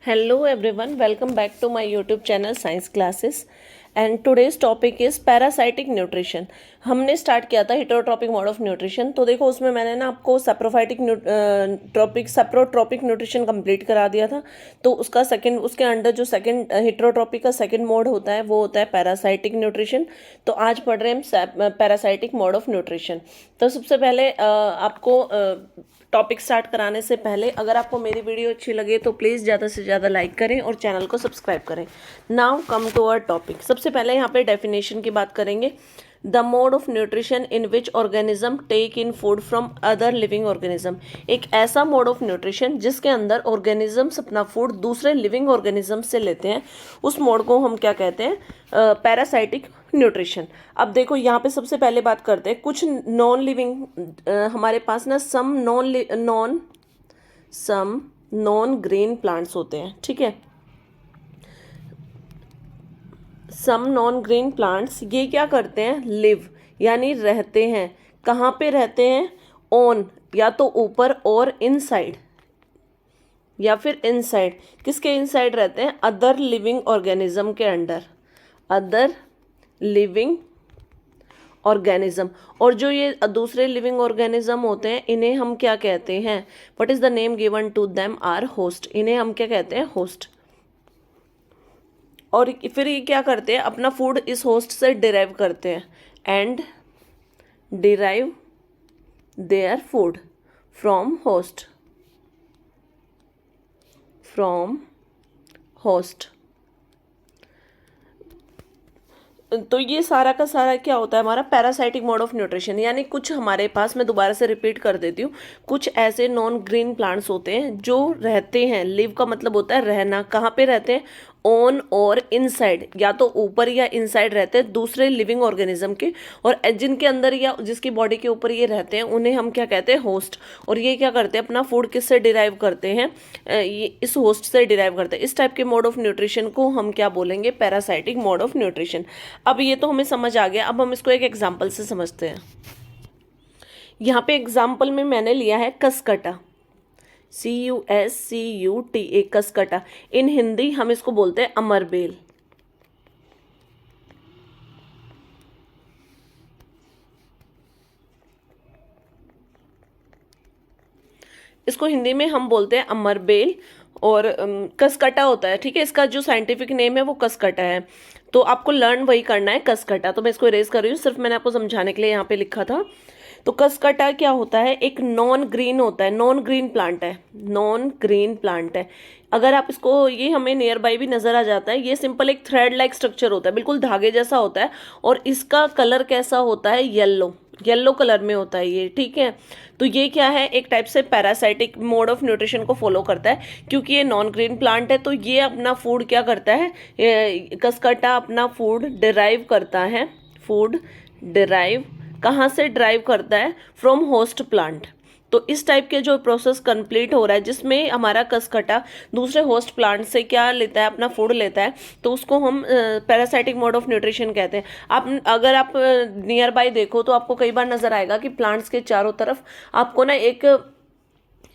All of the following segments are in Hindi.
Hello everyone, welcome back to my YouTube channel Science Classes and today's topic is parasitic nutrition। हमने स्टार्ट किया था हेटेरोट्रॉपिक मोड ऑफ न्यूट्रिशन। तो देखो उसमें मैंने ना आपको सेप्रोट्रॉपिक न्यूट्रिशन कंप्लीट करा दिया था। तो उसका सेकंड, उसके अंडर जो सेकंड हेटेरोट्रॉपिक का सेकंड मोड होता है वो होता है पैरासाइटिक न्यूट्रिशन। तो आज पढ़ रहे हैं हम पैरासाइटिक मोड ऑफ न्यूट्रिशन। तो सबसे पहले आपको टॉपिक स्टार्ट कराने से पहले अगर आपको मेरी वीडियो अच्छी लगे तो प्लीज़ ज़्यादा से ज़्यादा लाइक करें और चैनल को सब्सक्राइब करें। Now come to our topic. सबसे पहले यहाँ पे डेफिनेशन की बात करेंगे। The mode of nutrition in which organism take in food from other living organism. एक ऐसा मोड ऑफ न्यूट्रिशन जिसके अंदर ऑर्गेनिजम्स अपना फूड दूसरे लिविंग ऑर्गेनिज्म से लेते हैं, उस मोड को हम क्या कहते हैं? Parasitic nutrition. अब देखो यहाँ पे सबसे पहले बात करते हैं कुछ नॉन लिविंग हमारे पास ना सम नॉन ग्रीन प्लांट्स होते हैं, ठीक है। सम नॉन ग्रीन प्लांट्स ये क्या करते हैं? लिव यानी रहते हैं। कहाँ पे रहते हैं? ऑन या तो ऊपर और इनसाइड या फिर इनसाइड। किसके इनसाइड रहते हैं? अदर लिविंग ऑर्गेनिज्म के अंडर, अदर लिविंग ऑर्गेनिज्म। और जो ये दूसरे लिविंग ऑर्गेनिज्म होते हैं इन्हें हम क्या कहते हैं? What is the name given to them? Are host. इन्हें हम क्या कहते हैं? होस्ट। और फिर ये क्या करते हैं? अपना फूड इस होस्ट से डिराइव करते हैं and derive their food from host, from host. तो ये सारा का सारा क्या होता है? हमारा पैरासाइटिक मोड ऑफ न्यूट्रिशन। यानी कुछ हमारे पास, मैं दोबारा से रिपीट कर देती हूँ, कुछ ऐसे नॉन ग्रीन प्लांट्स होते हैं जो रहते हैं। लिव का मतलब होता है रहना। कहाँ पे रहते हैं? ऑन और इनसाइड, या तो ऊपर या इनसाइड रहते हैं दूसरे लिविंग ऑर्गेनिज्म के। और जिनके अंदर या जिसकी बॉडी के ऊपर ये रहते हैं उन्हें हम क्या कहते हैं? होस्ट। और ये क्या करते हैं? अपना फूड किससे डिराइव करते हैं? ये इस होस्ट से डिराइव करते हैं। इस टाइप के मोड ऑफ न्यूट्रिशन को हम क्या बोलेंगे? Parasitic mode of nutrition. अब ये तो हमें समझ आ गया। अब हम इसको एक एग्जाम्पल से समझते हैं। यहाँ पे एग्जाम्पल में मैंने लिया है कसकटा, CUSCUTA, कसकटा। इन हिंदी हम इसको बोलते हैं अमरबेल। इसको हिंदी में हम बोलते हैं अमरबेल और कसकटा होता है, ठीक है। इसका जो साइंटिफिक नेम है वो कसकटा है। तो आपको लर्न वही करना है, कसकटा। तो मैं इसको इरेज कर रही हूँ, सिर्फ मैंने आपको समझाने के लिए यहाँ पे लिखा था। तो कसकटा क्या होता है? एक नॉन ग्रीन होता है, नॉन ग्रीन प्लांट है, नॉन ग्रीन प्लांट है। अगर आप इसको, ये हमें नियर बाई भी नजर आ जाता है। ये सिंपल एक थ्रेड लाइक स्ट्रक्चर होता है, बिल्कुल धागे जैसा होता है। और इसका कलर कैसा होता है? येलो, येलो कलर में होता है ये, ठीक है। तो ये क्या है? एक टाइप से पैरासाइटिक मोड ऑफ न्यूट्रिशन को फॉलो करता है, क्योंकि ये नॉन ग्रीन प्लांट है। तो ये अपना फूड क्या करता है? कसकटा अपना फूड डिराइव करता है। फूड डिराइव कहाँ से ड्राइव करता है? From host plant. तो इस टाइप के जो प्रोसेस कंप्लीट हो रहा है जिसमें हमारा कसकटा दूसरे होस्ट प्लांट से क्या लेता है? अपना फूड लेता है। तो उसको हम पैरासाइटिक मोड ऑफ न्यूट्रिशन कहते हैं। अगर आप नियर बाय देखो तो आपको कई बार नजर आएगा कि प्लांट्स के चारों तरफ आपको ना एक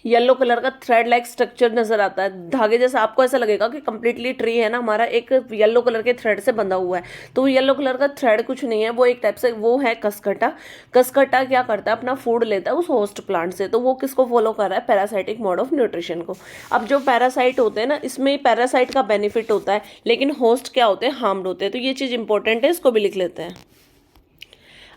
येलो कलर का थ्रेड लाइक स्ट्रक्चर नजर आता है, धागे जैसा। आपको ऐसा लगेगा कि कंप्लीटली ट्री है ना हमारा, एक येलो कलर के थ्रेड से बंधा हुआ है। तो येलो कलर का थ्रेड कुछ नहीं है, वो एक टाइप से वो है कसकटा। कसकटा क्या करता है? अपना फूड लेता है उस होस्ट प्लांट से। तो वो किसको फॉलो कर रहा है? पैरासाइटिक मोड ऑफ न्यूट्रिशन को। अब जो पैरासाइट होते हैं ना, इसमें पैरासाइट का बेनिफिट होता है, लेकिन होस्ट क्या होते हैं? हार्म्ड होते हैं। तो ये चीज़ इंपॉर्टेंट है, इसको भी लिख लेते हैं।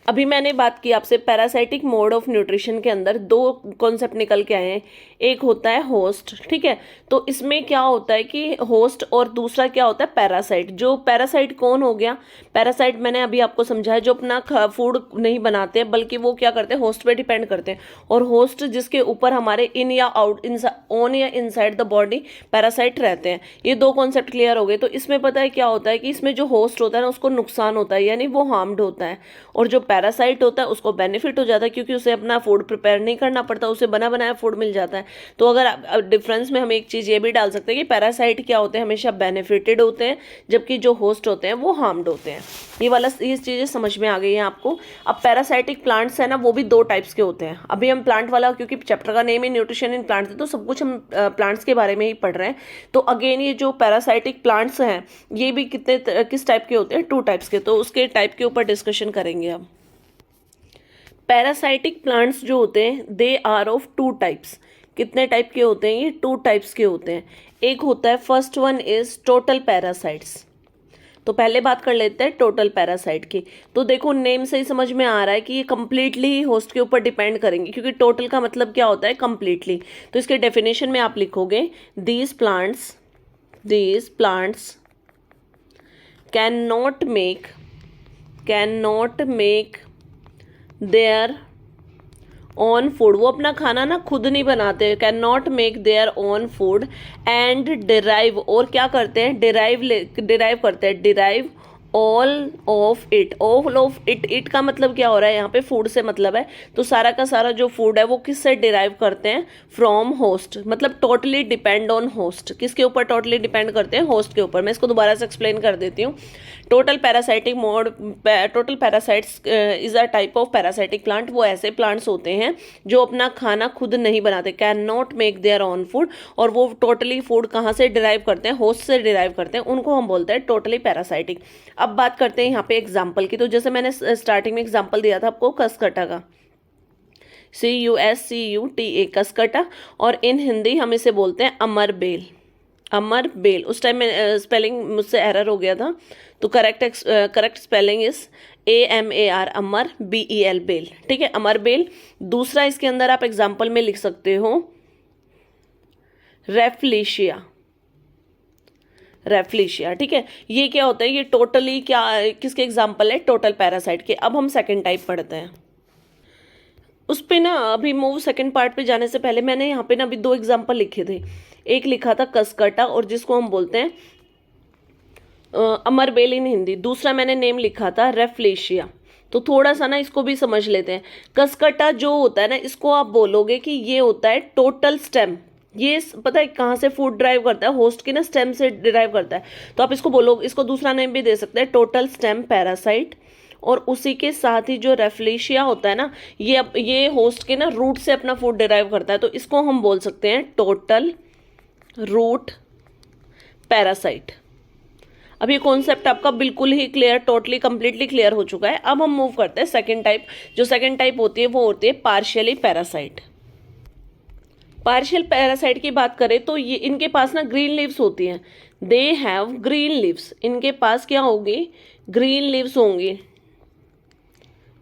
अभी मैंने बात की आपसे पैरासाइटिक मोड ऑफ न्यूट्रिशन के अंदर दो कॉन्सेप्ट निकल के आए हैं। एक होता है होस्ट, ठीक है। तो इसमें क्या होता है कि होस्ट, और दूसरा क्या होता है? पैरासाइट। जो पैरासाइट कौन हो गया? पैरासाइट मैंने अभी आपको समझाया, जो अपना फूड नहीं बनाते हैं बल्कि वो क्या करते हैं? होस्ट पे डिपेंड करते हैं। और होस्ट जिसके ऊपर हमारे इन या आउट, ऑन या इनसाइड द बॉडी पैरासाइट रहते हैं। ये दो कॉन्सेप्ट क्लियर हो गए। तो इसमें पता है क्या होता है कि इसमें जो होस्ट होता है ना उसको नुकसान होता है, यानी वो हार्म्ड होता है। और जो पैरासाइट होता है उसको बेनिफिट हो जाता है क्योंकि उसे अपना फूड प्रिपेयर नहीं करना पड़ता, उसे बना बनाया फूड मिल जाता है। तो अगर आप डिफरेंस में हम एक चीज़ ये भी डाल सकते हैं कि पैरासाइट क्या होते हैं, हमेशा बेनिफिटेड होते हैं, जबकि जो होस्ट होते हैं वो हार्म्ड होते हैं। ये चीज़ें समझ में आ गई हैं आपको। अब पैरासाइटिक प्लांट्स है ना, वो भी 2 टाइप्स के होते हैं। अभी हम प्लांट वाला, क्योंकि चैप्टर का name he nutrition in plants है, तो सब कुछ हम प्लांट्स के बारे में ही पढ़ रहे हैं। तो अगेन ये जो पैरासाइटिक प्लांट्स हैं ये भी किस टाइप के होते हैं, 2 टाइप्स के। तो उसके टाइप के ऊपर डिस्कशन करेंगे अब। पैरासाइटिक प्लांट्स जो होते हैं दे आर ऑफ 2 टाइप्स। कितने टाइप के होते हैं ये? 2 टाइप्स के होते हैं। एक होता है, first one is total parasites. तो पहले बात कर लेते हैं टोटल पैरासाइट की। तो देखो नेम से ही समझ में आ रहा है कि ये कंप्लीटली होस्ट के ऊपर डिपेंड करेंगे, क्योंकि टोटल का मतलब क्या होता है? कंप्लीटली। तो इसके डेफिनेशन में आप लिखोगे these plants can not make their on food. वो अपना खाना ना खुद नहीं बनाते, can not make their on food and derive, और क्या करते हैं? Derive all of it. It का मतलब क्या हो रहा है यहाँ पे? फूड से मतलब है। तो सारा का सारा जो फूड है वो किससे डिराइव करते हैं? From host. मतलब टोटली डिपेंड ऑन होस्ट। किसके ऊपर टोटली डिपेंड करते हैं? होस्ट के ऊपर। मैं इसको दोबारा से एक्सप्लेन कर देती हूँ। Total parasites is a type of parasitic plant. वो ऐसे प्लांट्स होते हैं जो अपना खाना खुद नहीं बनाते, can not make their on food, और वो टोटली फूड कहाँ से डिराइव करते हैं? होस्ट से डिराइव करते हैं। उनको हम बोलते हैं टोटली पैरासाइटिक। अब बात करते हैं यहाँ पे एग्जाम्पल की। तो जैसे मैंने स्टार्टिंग में एग्जाम्पल दिया था आपको कसकटा का, CUSCUTA, कसकटा, और इन हिंदी हम इसे बोलते हैं अमरबेल। अमरबेल। उस टाइम में स्पेलिंग मुझसे एरर हो गया था, तो करेक्ट स्पेलिंग इज AMAR, अमर, BEL, बेल। ठीक है, अमरबेल। दूसरा इसके अंदर आप एग्जाम्पल में लिख सकते हो रेफ्लिशिया। ठीक है, ये क्या होता है? ये टोटली क्या, किसके एग्जाम्पल है? टोटल पैरासाइट के। अब हम सेकंड टाइप पढ़ते हैं। उस पे ना अभी मूव सेकंड पार्ट पे जाने से पहले मैंने यहाँ पे ना अभी 2 एग्जाम्पल लिखे थे। एक लिखा था कसकटा, और जिसको हम बोलते हैं अमरबेल इन हिंदी। दूसरा मैंने नेम लिखा था रेफ्लेशिया। तो थोड़ा सा ना इसको भी समझ लेते हैं। कसकटा जो होता है ना, इसको आप बोलोगे कि ये होता है टोटल स्टेम। ये पता है कहाँ से फूड ड्राइव करता है? होस्ट के ना स्टेम से ड्राइव करता है। तो आप इसको बोलो, इसको दूसरा नेम भी दे सकते हैं, टोटल स्टेम पैरासाइट। और उसी के साथ ही जो रेफ्लेशिया होता है ना, ये होस्ट के ना रूट से अपना फूड डिराइव करता है। तो इसको हम बोल सकते हैं टोटल रूट पैरासाइट। अब ये कॉन्सेप्ट आपका बिल्कुल ही क्लियर, टोटली कंप्लीटली क्लियर हो चुका है। अब हम मूव करते हैं सेकंड टाइप। जो सेकंड टाइप होती है वो होती है पार्शियली पैरासाइट। पार्शियल पैरासाइट की बात करें तो ये इनके पास ना ग्रीन लीव्स होती हैं। They have green leaves. इनके पास क्या होगी? ग्रीन लीव्स होंगी।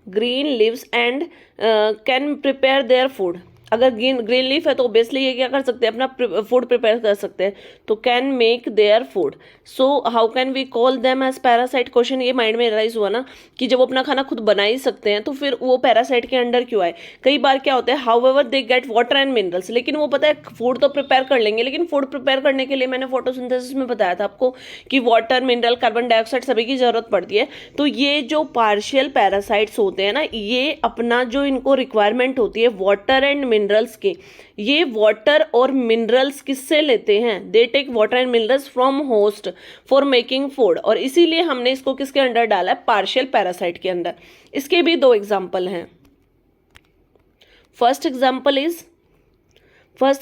Green leaves and can prepare their food. अगर ग्रीन लीफ है तो ऑब्वियसली ये क्या कर सकते हैं? अपना फूड प्रिपेयर कर सकते हैं। तो can make their food. So how can we call them as parasite? Question ये माइंड में राइज हुआ ना कि जब वो अपना खाना खुद बना ही सकते हैं तो फिर वो पैरासाइट के अंडर क्यों आए? कई बार क्या होता है, how ever they get water and minerals. लेकिन वो पता है फूड तो प्रिपेयर कर लेंगे, लेकिन फूड प्रिपेयर करने के लिए मैंने फोटोसिंथेसिस में बताया था आपको कि वाटर, मिनरल, कार्बन डाइऑक्साइड सभी की जरूरत पड़ती है। तो ये जो पार्शियल पैरासाइट्स होते हैं ना, ये अपना जो इनको रिक्वायरमेंट होती है वाटर एंड मिनरल्स के, ये वाटर और मिनरल्स किससे लेते हैं? They take water and minerals from host for making food. और इसीलिए हमने इसको किसके अंडर डाला है? पार्शियल पैरासाइट के अंदर। इसके भी 2 एग्जाम्पल हैं। फर्स्ट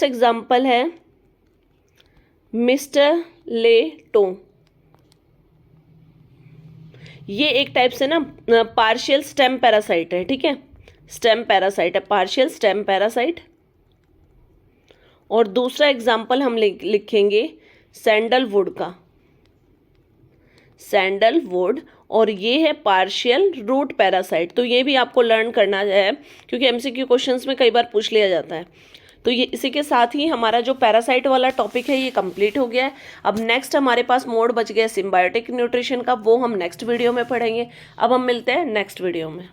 एग्जाम्पल है मिस्टर लेटो। ये एक टाइप से ना पार्शियल स्टेम पैरासाइट है। ठीक है, स्टेम पैरासाइट है, पार्शियल स्टेम पैरासाइट। और दूसरा एग्जाम्पल हम लिखेंगे सैंडलवुड का, सैंडलवुड, और ये है पार्शियल रूट पैरासाइट। तो ये भी आपको लर्न करना है क्योंकि MCQ क्वेश्चंस में कई बार पूछ लिया जाता है। तो ये इसी के साथ ही हमारा जो पैरासाइट वाला टॉपिक है ये कंप्लीट हो गया है। अब नेक्स्ट हमारे पास मोड बच गया सिम्बायोटिक न्यूट्रिशन का, वो हम नेक्स्ट वीडियो में पढ़ेंगे। अब हम मिलते हैं नेक्स्ट वीडियो में।